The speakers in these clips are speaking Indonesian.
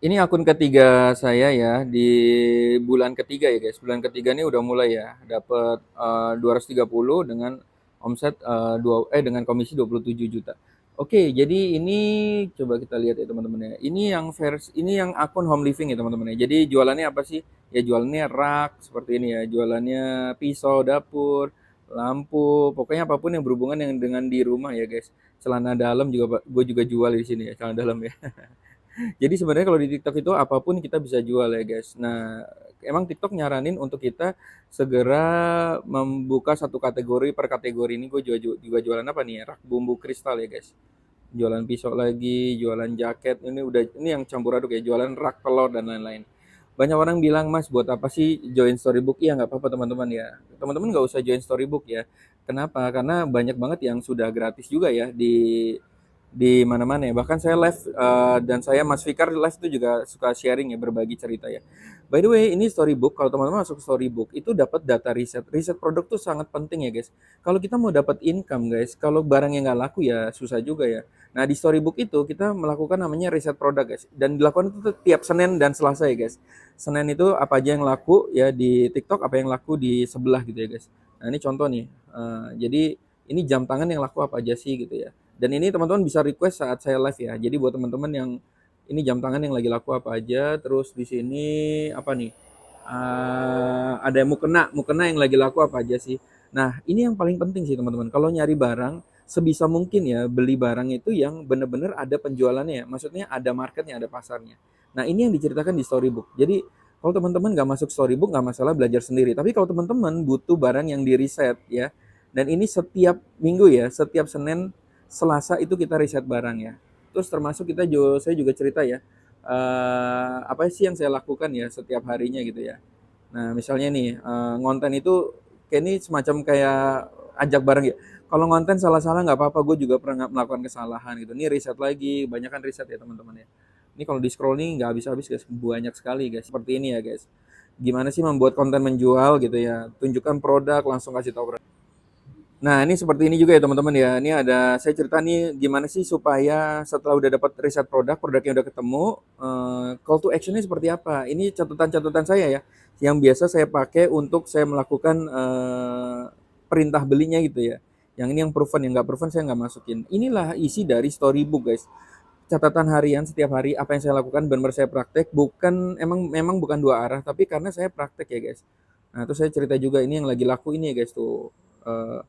Ini akun ketiga saya ya di bulan ketiga ya guys. Bulan ketiga ini udah mulai ya dapat 230 dengan omset dengan komisi 27 juta. Oke, jadi ini coba kita lihat ya teman-teman ya. Ini yang akun home living ya teman-teman ya. Jadi jualannya apa sih? Ya jualannya rak seperti ini ya. Jualannya pisau dapur, lampu, pokoknya apapun yang berhubungan dengan di rumah ya guys. Celana dalam juga gue juga jual di sini ya, celana dalam ya. Jadi sebenarnya kalau di TikTok itu apapun kita bisa jual ya guys. Nah, emang TikTok nyaranin untuk kita segera membuka satu kategori per kategori. Ini gue juga jualan apa nih ya? Rak bumbu kristal ya guys. Jualan pisau lagi, jualan jaket. Ini yang campur aduk ya, jualan rak telur dan lain-lain. Banyak orang bilang, "Mas, buat apa sih join Storybook?" Iya, nggak apa-apa teman-teman ya. Teman-teman nggak usah join Storybook ya. Kenapa? Karena banyak banget yang sudah gratis juga ya di mana-mana ya. Bahkan saya live dan saya Mas Fikar live itu juga suka sharing ya, berbagi cerita ya. By the way, ini Storybook. Kalau teman-teman masuk Storybook itu dapat data riset. Riset produk tuh sangat penting ya guys. Kalau kita mau dapat income guys, kalau barang yang nggak laku ya susah juga ya. Nah di Storybook itu kita melakukan namanya riset produk guys. Dan dilakukan itu tuh tiap Senin dan Selasa ya guys. Senin itu apa aja yang laku ya di TikTok, apa yang laku di sebelah gitu ya guys. Nah ini contoh nih. Jadi ini jam tangan yang laku apa aja sih gitu ya. Dan ini teman-teman bisa request saat saya live ya. Jadi buat teman-teman yang ini jam tangan yang lagi laku apa aja, terus di sini apa nih? Ada yang mukena yang lagi laku apa aja sih. Nah, ini yang paling penting sih teman-teman. Kalau nyari barang, sebisa mungkin ya beli barang itu yang benar-benar ada penjualannya ya. Maksudnya ada marketnya, ada pasarnya. Nah, ini yang diceritakan di Storybook. Jadi, kalau teman-teman nggak masuk Storybook nggak masalah belajar sendiri. Tapi kalau teman-teman butuh barang yang di riset ya, dan ini setiap minggu ya, setiap Senin Selasa itu kita riset barang ya. Terus termasuk saya juga cerita ya, apa sih yang saya lakukan ya setiap harinya gitu ya. Nah misalnya nih, ngonten itu kayak ini semacam kayak ajak bareng ya. Kalau ngonten salah-salah nggak apa-apa, gue juga pernah melakukan kesalahan gitu. Ini riset lagi, banyak kan riset ya teman-teman ya. Ini kalau di scroll nih nggak habis-habis guys, banyak sekali guys. Seperti ini ya guys. Gimana sih membuat konten menjual gitu ya. Tunjukkan produk, langsung kasih tahu. Nah, ini seperti ini juga ya teman-teman ya. Ini ada saya cerita nih gimana sih supaya setelah udah dapat riset produknya udah ketemu, call to action-nya seperti apa. Ini catatan-catatan saya ya, yang biasa saya pakai untuk saya melakukan perintah belinya gitu ya. Yang ini yang proven, yang nggak proven saya nggak masukin. Inilah isi dari storybook guys. Catatan harian setiap hari apa yang saya lakukan benar-benar saya praktek, bukan memang bukan dua arah, tapi karena saya praktek ya guys. Nah, terus saya cerita juga ini yang lagi laku ini ya guys tuh. Eh,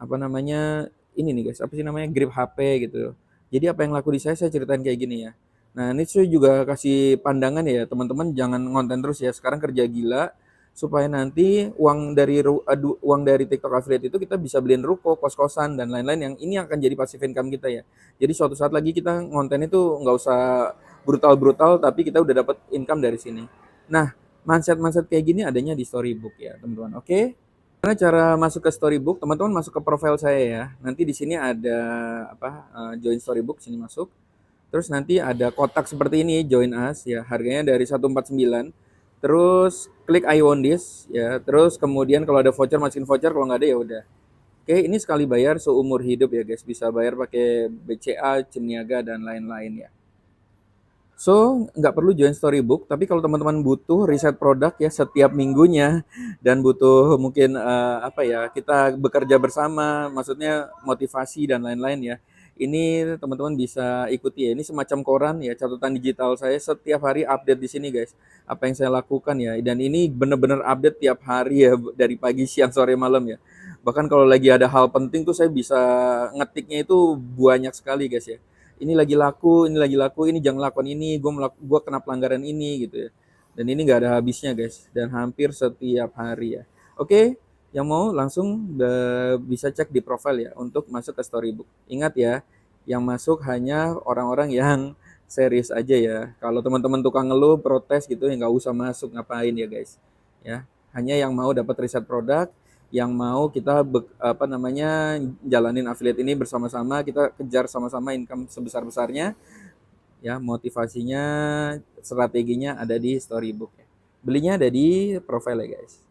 apa namanya, ini nih guys, apa sih namanya, grip HP gitu. Jadi apa yang laku di saya ceritain kayak gini ya. Nah ini saya juga kasih pandangan ya teman-teman, jangan ngonten terus ya. Sekarang kerja gila supaya nanti uang dari TikTok affiliate itu kita bisa beliin ruko, kos-kosan dan lain-lain yang ini akan jadi passive income kita ya. Jadi suatu saat lagi kita ngonten itu nggak usah brutal-brutal tapi kita udah dapat income dari sini. Nah, mindset-mindset kayak gini adanya di Storybook ya, teman-teman. Oke? Gimana cara masuk ke Storybook? Teman-teman masuk ke profil saya ya. Nanti di sini ada join Storybook, sini masuk. Terus nanti ada kotak seperti ini, join us ya. Harganya dari 149. Terus klik I want this ya. Terus kemudian kalau ada voucher masukin voucher, kalau nggak ada ya udah. Oke, ini sekali bayar seumur hidup ya guys. Bisa bayar pakai BCA, Ceniaga dan lain-lain ya. So, nggak perlu join Storybook, tapi kalau teman-teman butuh riset produk ya setiap minggunya dan butuh mungkin apa ya, kita bekerja bersama, maksudnya motivasi dan lain-lain ya. Ini teman-teman bisa ikuti ya. Ini semacam koran ya, catatan digital saya setiap hari update di sini guys. Apa yang saya lakukan ya. Dan ini benar-benar update tiap hari ya dari pagi, siang, sore, malam ya. Bahkan kalau lagi ada hal penting tuh saya bisa ngetiknya itu banyak sekali guys ya. Ini jangan lakukan ini, gue kena pelanggaran ini gitu ya. Dan ini nggak ada habisnya guys, dan hampir setiap hari ya. Oke, yang mau langsung bisa cek di profile ya untuk masuk ke Storybook. Ingat ya, yang masuk hanya orang-orang yang serius aja ya. Kalau teman-teman tukang ngeluh, protes gitu ya nggak usah masuk, ngapain ya guys. Ya, hanya yang mau dapat riset produk, yang mau kita apa namanya jalanin affiliate ini bersama-sama, kita kejar sama-sama income sebesar-besarnya ya. Motivasinya, strateginya ada di Storybook ya. Belinya ada di profile ya guys.